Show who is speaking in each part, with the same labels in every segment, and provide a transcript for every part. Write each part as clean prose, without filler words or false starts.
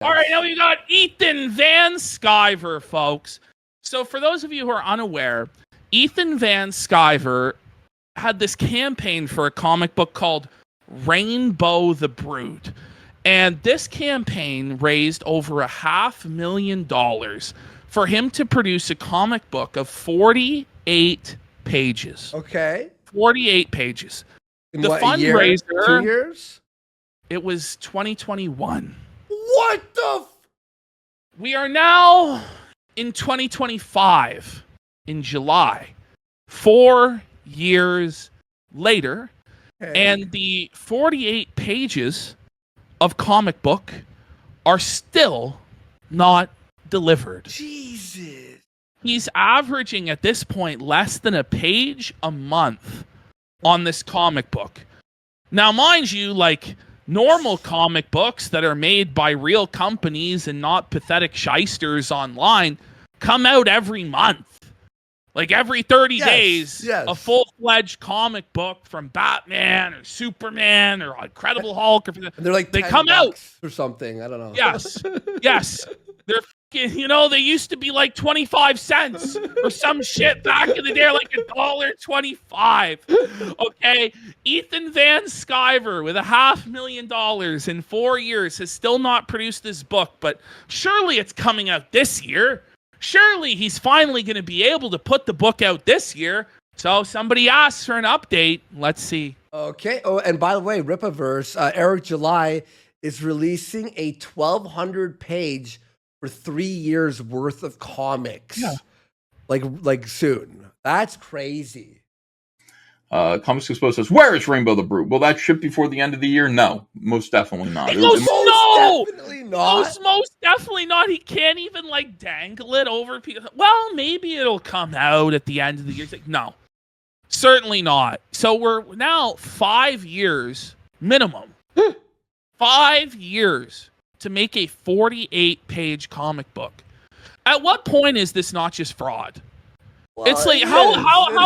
Speaker 1: All right, now we got Ethan Van Sciver, folks. So for those of you who are unaware, Ethan Van Sciver had this campaign for a comic book called Reignbow the Brood. And this campaign raised over $500,000 for him to produce a comic book of 48 pages.
Speaker 2: Okay.
Speaker 1: 48 pages.
Speaker 2: In
Speaker 1: the
Speaker 2: what,
Speaker 1: fundraiser,
Speaker 2: a year? 2 years?
Speaker 1: It was 2021.
Speaker 2: What the?
Speaker 1: We are now in 2025 in July. 4 years later.
Speaker 2: Okay.
Speaker 1: And the 48 pages of comic book are still not delivered.
Speaker 2: Jesus.
Speaker 1: He's averaging at this point less than a page a month on this comic book. Now, mind you, like normal comic books that are made by real companies and not pathetic shysters online come out every month. Like every 30 days, a full-fledged comic book from Batman or Superman or Incredible Hulk. Or,
Speaker 2: and they're like,
Speaker 1: they come out
Speaker 2: or something. I don't know.
Speaker 1: Yes. Yes. They're, they used to be like 25 cents or some shit back in the day, like $1.25. Okay. Ethan Van Sciver with $500,000 in 4 years has still not produced this book, but surely it's coming out this year. Surely he's finally going to be able to put the book out this year. So somebody asks for an update. Let's see.
Speaker 2: Okay. Oh, and by the way, Ripaverse, Eric July is releasing a 1,200 page for 3 years worth of comics.
Speaker 1: Yeah.
Speaker 2: Like soon. That's crazy.
Speaker 3: Comics Expo says, where is Rainbow the Brood? Will that ship before the end of the year? No, most definitely not.
Speaker 2: Most definitely not.
Speaker 1: Most definitely not. He can't even like dangle it over people. Well, maybe it'll come out at the end of the year. It's like, no, certainly not. So we're now 5 years minimum. 5 years to make a 48-page comic book. At what point is this not just fraud? Well, it's like how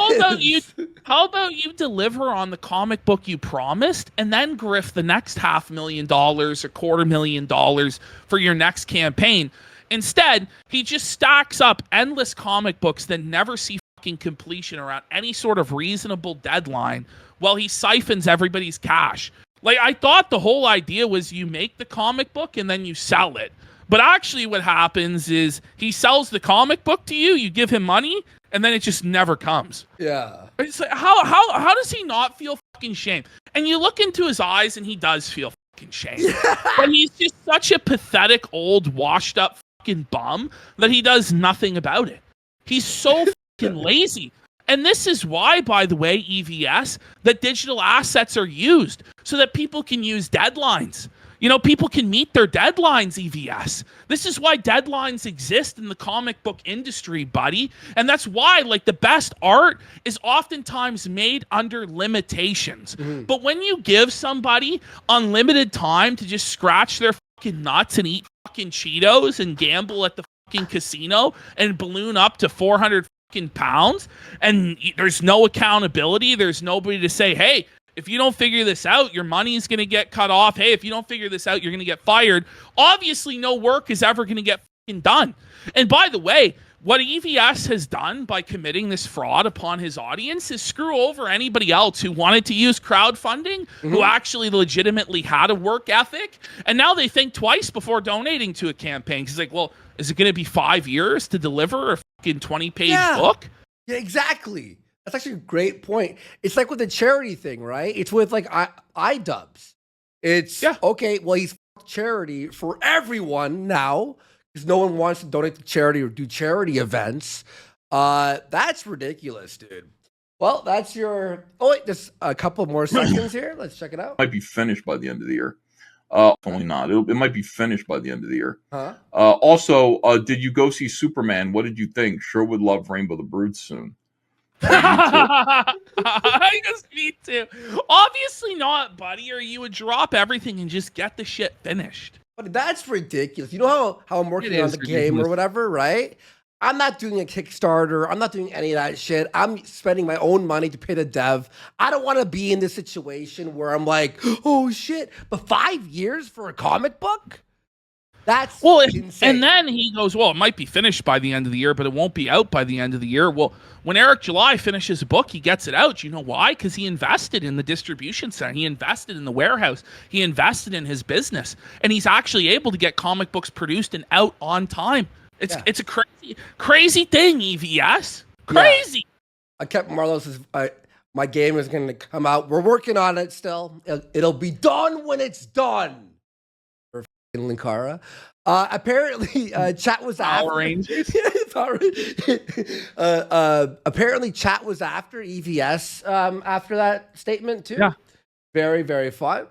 Speaker 1: about you deliver on the comic book you promised and then grift the next $500,000 or $250,000 for your next campaign. Instead, he just stacks up endless comic books that never see fucking completion around any sort of reasonable deadline while he siphons everybody's cash. Like, I thought the whole idea was you make the comic book and then you sell it. But actually what happens is he sells the comic book to you, you give him money, and then it just never comes.
Speaker 2: Yeah.
Speaker 1: It's like, how does he not feel fucking shame? And you look into his eyes and he does feel fucking shame. Yeah. But he's just such a pathetic, old, washed up fucking bum that he does nothing about it. He's so fucking lazy. And this is why, by the way, EVS, that digital assets are used so that people can use deadlines. People can meet their deadlines, EVS. This is why deadlines exist in the comic book industry, buddy. And that's why, like, the best art is oftentimes made under limitations. Mm-hmm. But when you give somebody unlimited time to just scratch their fucking nuts and eat fucking Cheetos and gamble at the fucking casino and balloon up to 400 fucking pounds, and there's no accountability, there's nobody to say, hey, if you don't figure this out, your money's going to get cut off. Hey, if you don't figure this out, you're going to get fired. Obviously, no work is ever going to get fucking done. And by the way, what EVS has done by committing this fraud upon his audience is screw over anybody else who wanted to use crowdfunding, who actually legitimately had a work ethic. And now they think twice before donating to a campaign. He's like, well, is it going to be 5 years to deliver a fucking 20-page book?
Speaker 2: Yeah, exactly. That's actually a great point. It's like with the charity thing, right? It's with like iDubbbz. It's okay. Well, he's charity for everyone now because no one wants to donate to charity or do charity events. That's ridiculous, dude. Well, that's your. Oh wait, just a couple more seconds here. Let's check it out.
Speaker 3: Might be finished by the end of the year. Only not. It might be finished by the end of the year.
Speaker 2: Huh?
Speaker 3: Also, did you go see Superman? What did you think? Sure would love Rainbow the Brood soon.
Speaker 1: I guess me too. Obviously not, buddy, or you would drop everything and just get the shit finished.
Speaker 2: But that's ridiculous. You know how I'm working on the game or whatever, right? I'm not doing a Kickstarter. I'm not doing any of that shit. I'm spending my own money to pay the dev. I don't want to be in this situation where I'm like, oh shit, but 5 years for a comic book? That's
Speaker 1: well,
Speaker 2: insane.
Speaker 1: And then he goes, well, it might be finished by the end of the year, but it won't be out by the end of the year. Well, when Eric July finishes a book, he gets it out. You know why? Because he invested in the distribution center. He invested in the warehouse. He invested in his business. And he's actually able to get comic books produced and out on time. It's a crazy thing, EVS. Crazy.
Speaker 2: Yeah. I kept Marlos' my game is going to come out. We're working on it still. It'll be done when it's done. For Linkara. Apparently, chat was after.
Speaker 1: Power Rangers.
Speaker 2: Apparently, chat was after EVS after that statement too.
Speaker 1: Yeah.
Speaker 2: Very, very fun.